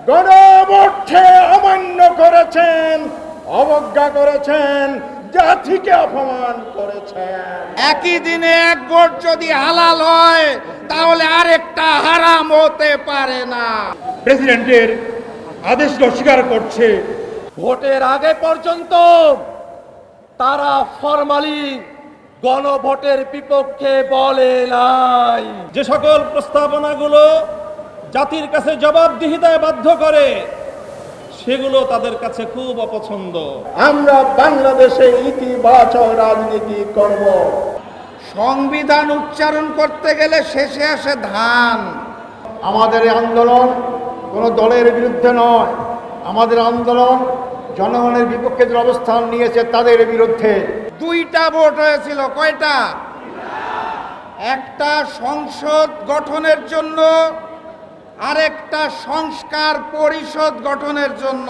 গণভোটে অমান্য করেছেন, অবজ্ঞা করেছেন, জাতিকে অপমান করেছেন। একই দিনে এক ভোট যদি হালাল হয় তাহলে আরেকটা হারাম হতে পারে না। প্রেসিডেন্টের আদেশকে অস্বীকার করছে। ভোটের আগে পর্যন্ত তারা ফরমালি গণভোটের বিপক্ষে বলে নাই। যে সকল প্রস্তাবনাগুলো জাতির কাছে জবাবদিহিতায় বাধ্য করে সেগুলো তাদের কাছে খুব অপছন্দ। আমরা বাংলাদেশে ইতিবাচক রাজনীতি করব। সংবিধান উচ্চারণ করতে গেলে শেষে আসে ধান। আমাদের এই আন্দোলন কোনো দলের বিরুদ্ধে নয়, আমাদের আন্দোলন জনগণের বিপক্ষে যে অবস্থান নিয়েছে তাদের বিরুদ্ধে। দুইটা ভোট হয়েছিল, কয়টা? একটা সংসদ গঠনের জন্য, আরেকটা সংস্কার পরিষদ গঠনের জন্য।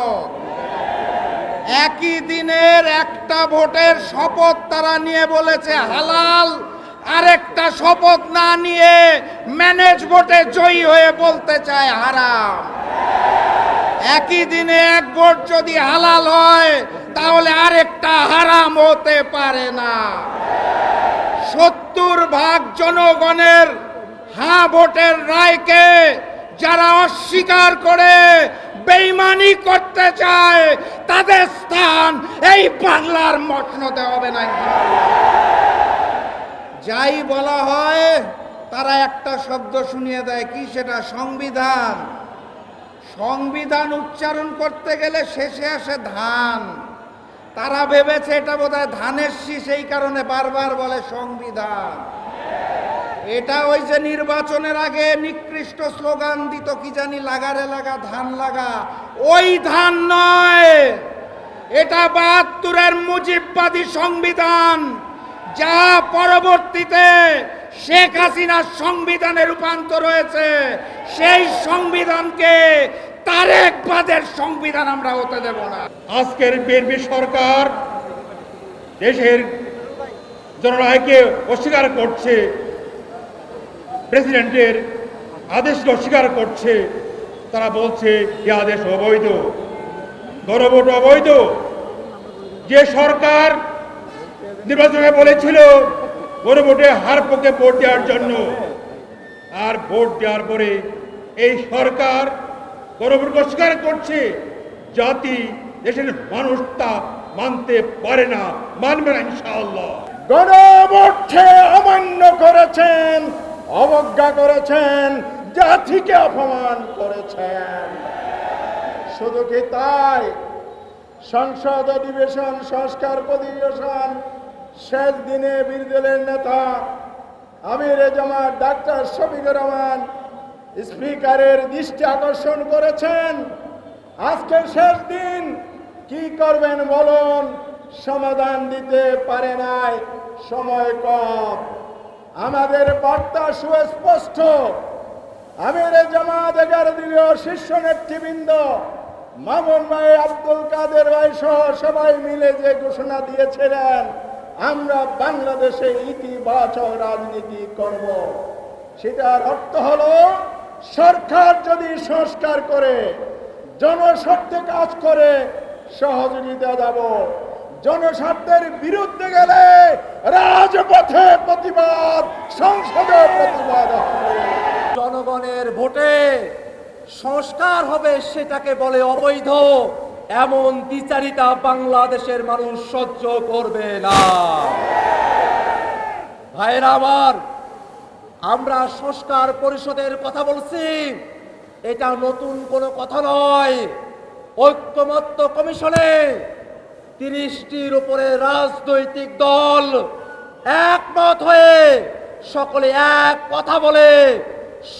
একই দিনের একটা ভোটের শপথ তারা নিয়ে বলেছে হালাল, আরেকটা শপথ না নিয়ে ম্যানেজ ভোটে জয়ী হয়ে বলতে চায় হারাম। একই দিনে এক ভোট যদি হালাল হয় তাহলে আরেকটা হারাম হতে পারে না। 70% জনগণের হ্যাঁ ভোটের রায়কে যারা অস্বীকার করে বেঈমানি করতে চায় তাদের স্থান এই বাংলার মসনদে হবে না। যাই বলা হয় তারা একটা শব্দ শুনিয়ে দেয়, কি সেটা? সংবিধান। সংবিধান উচ্চারণ করতে গেলে শেষে আসে ধান। তারা ভেবেছে এটা বোধহয় ধানের শীষ, এই কারণে বারবার বলে সংবিধান। এটা ওই যে নির্বাচনের আগে নিকৃষ্ট স্লোগান দিত, কি জানি, লাগারে লাগা ধান লাগা, ওই ধান নয়। এটা ৭২-এর মুজিববাদী সংবিধান, যা পরবর্তীতে শেখ হাসিনার সংবিধানে রূপান্তর হয়েছে। সেই সংবিধানকে তারেকবাদের সংবিধান আমরা হতে দেব না। আজকের বিএনপি সরকার দেশের জনরায়কে অস্বীকার করছে, প্রেসিডেন্টের আদেশকে অস্বীকার করছে। তারা বলছে এই আদেশ অবৈধ, গণভোট অবৈধ। যে সরকার নির্বাচনে বলেছিল গণভোটে হার পক্ষে ভোট দেওয়ার জন্য, আর ভোট দেওয়ার পরে এই সরকার গণভোটকে অস্বীকার করছে। জাতি, দেশের মানুষ তা মানতে পারে না, মানবে না ইনশাআল্লাহ। গণভোটে অমান্য করেছেন, অবজ্ঞা করেছেন, জাতিকে অপমান করেছেন। শুধু কি তাই? সংসদ অধিবেশন, সংস্কার অধিবেশন শেষ দিনে বিরোধী দলের নেতা আমিরে জামাত ডাক্তার শফিকুর রহমান স্পিকারের দৃষ্টি আকর্ষণ করেছেন। আজকে শেষ দিন, কি করবেন বলুন? সমাধান দিতে পারে নাই, সময় কম। আমাদের বার্তা সুস্পষ্ট। আমিরে জামাত 11 দলীয় শীর্ষ নেতৃবৃন্দ মামুন ভাই, আব্দুল কাদের ভাই সহ সবাই মিলে যে ঘোষণা দিয়েছিলেন, আমরা বাংলাদেশে ইতিবাচক রাজনীতি করব, সেটার অর্থ হলো সরকার যদি সংস্কার করে, জনস্বার্থে কাজ করে, সহযোগিতা দেব। জনস্বার্থের বিরুদ্ধে গেলে রাজপথে প্রতিবাদ, সংসদে প্রতিবাদ হবে। জনগণের ভোটে সংস্কার হবে সেটাকে বলে অবৈধ, এমন দ্বিচারিতা বাংলাদেশের মানুষ সহ্য করবে না। ভাইরা আমার, আমরা সংস্কার পরিষদের কথা বলছি, এটা নতুন কোনো কথা নয়। ঐক্যমত্য কমিশনে 30টির উপরে রাজনৈতিক দল একমত হয়ে সকলে এক কথা বলে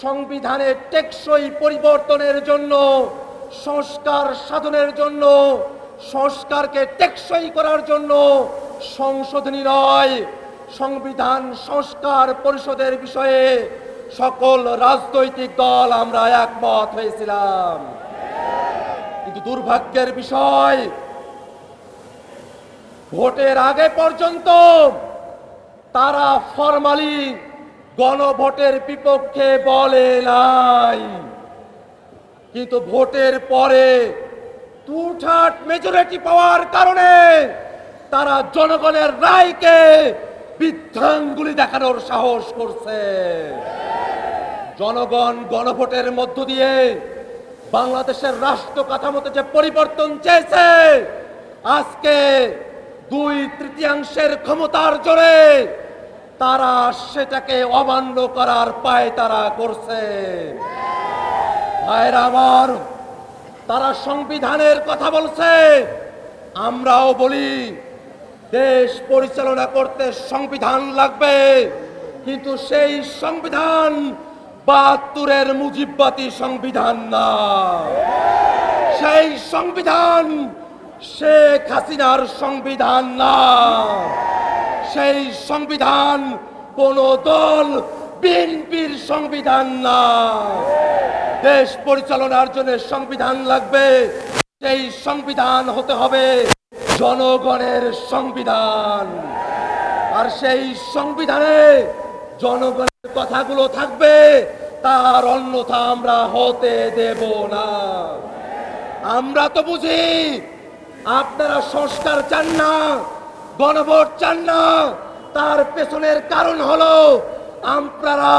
সংবিধানের টেকসই পরিবর্তনের জন্য, সংস্কার সাধনের জন্য, সংস্কারকে টেকসই করার জন্য সংশোধনী নয়, সংবিধান সংস্কার পরিষদের বিষয়ে সকল রাজনৈতিক দল আমরা একমত হয়েছিলাম। কিন্তু দুর্ভাগ্যের বিষয়, ভোটের আগে পর্যন্ত তারা ফরমালি গণভোটের বিপক্ষে বলে নাই। কিন্তু ভোটের পরে টুঠাট মেজরিটি পাওয়ার কারণে তারা জনগণের রায়কে বৃদ্ধাঙ্গুলি দেখানোর সাহস করছে। জনগণ গণভোটের মধ্য দিয়ে বাংলাদেশের রাষ্ট্র কাঠামোতে যে পরিবর্তন চেয়েছে, আজকে 2/3 ক্ষমতার জোরে তারা সেটাকে অমান্য করার পায়তারা করছে। ভাইরা আমার, তারা সংবিধানের কথা বলছে, আমরাও বলি দেশ পরিচালনা করতে সংবিধান লাগবে, কিন্তু সেই সংবিধান 72-এর মুজিববাদী সংবিধান না। সেই সংবিধান শেখ হাসিনার সংবিধান না। সেই সংবিধান কোন দল বিএনপির সংবিধান না। দেশ পরিচালনার জন্য সংবিধান লাগবে, সেই সংবিধান হতে হবে জনগণের সংবিধান। আর সেই সংবিধানে জনগণের কথাগুলো থাকবে, তার অন্যথা আমরা হতে দেব না। আমরা তো বুঝি আপনারা সংস্কার চান না, গণভোট চান না, তার পেছনের কারণ হলো আপনারা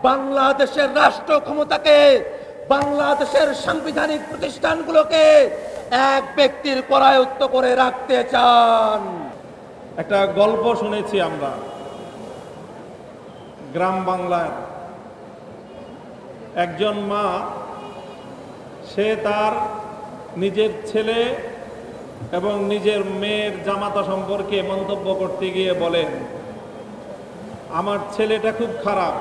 বাংলাদেশের রাষ্ট্র ক্ষমতাকে, বাংলাদেশের সাংবিধানিক প্রতিষ্ঠানগুলোকে এক ব্যক্তির করায়ত্ত করে রাখতে চান। একটা গল্প শুনেছি আমরা গ্রাম বাংলার। একজন মা, সে তার নিজের ছেলে এবং নিজের মেয়ের জামাতা সম্পর্কে মন্তব্য করতে গিয়ে বলেন, আমার ছেলেটা খুব খারাপ,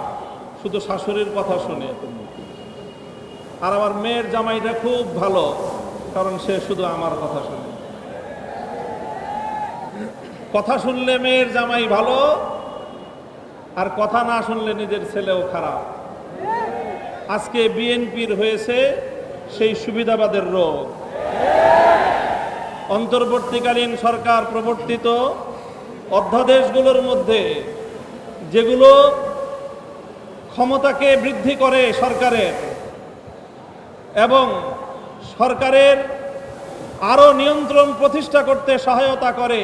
শুধু শাশুড়ির কথা শুনে, আর আমার মেয়ের জামাইটা খুব ভালো, কারণ সে শুধু আমার কথা শুনে। কথা শুনলে মেয়ের জামাই ভালো, আর কথা না শুনলে নিজের ছেলেও খারাপ। আজকে বিএনপির হয়েছে সেই সুবিধাবাদের রোগ। অন্তর্বর্তীকালীন সরকার প্রবর্তিত অধ্যাদেশগুলোর মধ্যে যেগুলো ক্ষমতাকে বৃদ্ধি করে সরকারের এবং সরকারের আরও নিয়ন্ত্রণ প্রতিষ্ঠা করতে সহায়তা করে,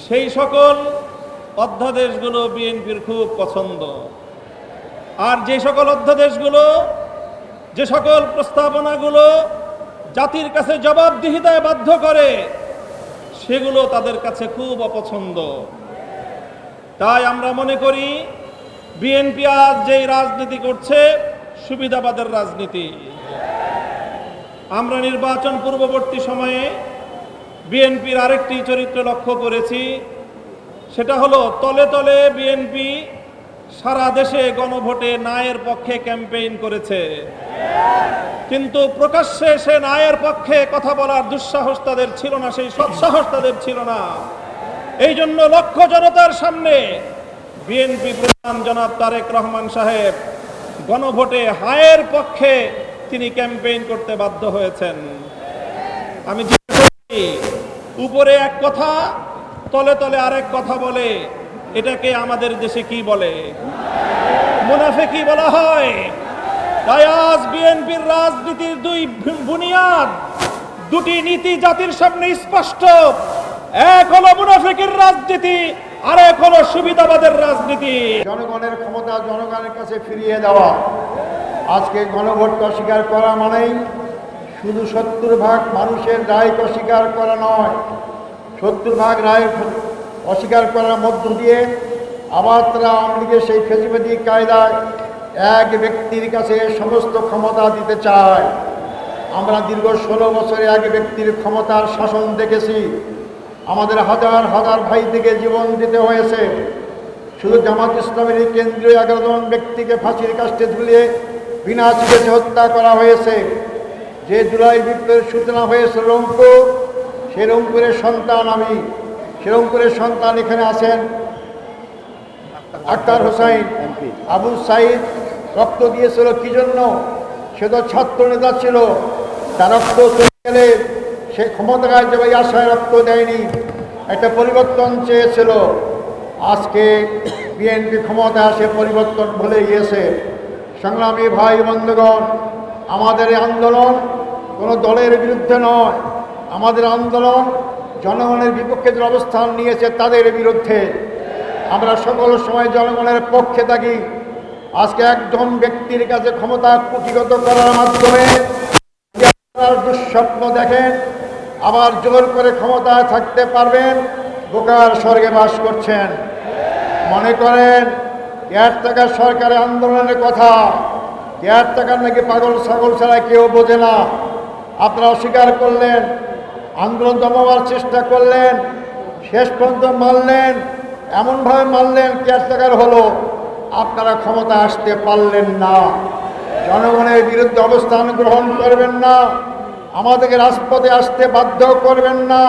সেই সকল অধ্যাদেশগুলো বিএনপির খুব পছন্দ। আর যে সকল অধ্যাদেশগুলো, যে সকল প্রস্তাবনাগুলো জাতির কাছে জবাবদিহিতায় বাধ্য করে, সেগুলো তাদের কাছে খুব অপছন্দ। তাই আমরা মনে করি বিএনপি আজ যেই রাজনীতি করছে, সুবিধাবাদের রাজনীতি। আমরা নির্বাচন পূর্ববর্তী সময়ে বিএনপির আরেকটি চরিত্র লক্ষ্য করেছি, সেটা হলো তলে তলে বিএনপি সারা দেশে গণভোটে ন্যায়ের পক্ষে ক্যাম্পেইন করেছে, কিন্তু প্রকাশ্যে সে ন্যায়ের পক্ষে কথা বলার দুঃসাহস তাদের ছিল না, সেই সৎসাহস তাদের ছিল না। এই জন্য লক্ষ জনতার সামনে বিএনপি প্রধান জনাব তারেক রহমান সাহেব গণভোটে হায়ের পক্ষে তিনি ক্যাম্পেইন করতে বাধ্য হয়েছেন। আমি উপরে এক কথা, তলে তলে আরেক কথা বলে, এটাকে আমাদের দেশে কি বলে? মুনাফিকি বলা হয়। তাই আজ বিএনপির রাজনীতির দুই বুনিয়াদ, দুটি নীতি জাতির সামনে স্পষ্ট। এক হলো মুনাফিকির রাজনীতি, আর এক হলো সুবিধাবাদের রাজনীতি। জনগণের ক্ষমতা জনগণের কাছে ফিরিয়ে দেওয়া। আজকে গণভোট অস্বীকার করা মানেই শুধু 70% মানুষের রায়কে অস্বীকার করা নয়, 70% রায় অস্বীকার করার মধ্য দিয়ে আবার তারা আওয়ামী লীগের সেই ফেসিবাদী কায়দায় এক ব্যক্তির কাছে সমস্ত ক্ষমতা দিতে চায়। আমরা দীর্ঘ 16 বছরে এক ব্যক্তির ক্ষমতার শাসন দেখেছি। আমাদের হাজার হাজার ভাই থেকে জীবন দিতে হয়েছে। শুধু জামাত ইসলামের কেন্দ্রীয় 11 জন ব্যক্তিকে ফাঁসির কাস্টে ঝুলিয়ে বিনা চিকিৎসা হত্যা করা হয়েছে। যে জুলাই বিপ্লবের সূচনা হয়েছে রংপুর, সেই রংপুরের সন্তান আমি। সে রংপুরের সন্তান এখানে আছেন আক্তার হোসাইন। আবু সাইদ রক্ত দিয়েছিল কি জন্য? সে তো ছাত্র নেতা ছিল। তার রক্ত চলে গেলে সে ক্ষমতায় যাবে আশায় রক্ত দেয়নি, একটা পরিবর্তন চেয়েছিল। আজকে বিএনপি ক্ষমতায় আসে পরিবর্তন ভুলে গিয়েছে। সংগ্রামী ভাই বন্ধুগণ, আমাদের এই আন্দোলন কোনো দলের বিরুদ্ধে নয়, আমাদের আন্দোলন জনগণের বিপক্ষে যে অবস্থান নিয়েছে তাদের বিরুদ্ধে। আমরা সকল সময় জনগণের পক্ষে থাকি। আজকে একজন ব্যক্তির কাছে ক্ষমতা কুক্ষিগত করার মাধ্যমে দুঃস্বপ্ন দেখেন, আবার জোর করে ক্ষমতায় থাকতে পারবেন, বোকার স্বর্গে বাস করছেন। মনে করেন কেয়ারটেকার সরকারের আন্দোলনের কথা, কেয়ারটেকার নাকি পাগল ছাগল ছাড়া কেউ বোঝে না। আপনারা অস্বীকার করলেন, আন্দোলন দমাবার চেষ্টা করলেন, শেষ পর্যন্ত মারলেন, এমনভাবে মারলেন কেয়ারটেকার হলো। আপনারা ক্ষমতা আসতে পারলেন না। জনগণের বিরুদ্ধে অবস্থান গ্রহণ করবেন না, আমাদেরকে রাজপথে আসতে বাধ্য করবেন না।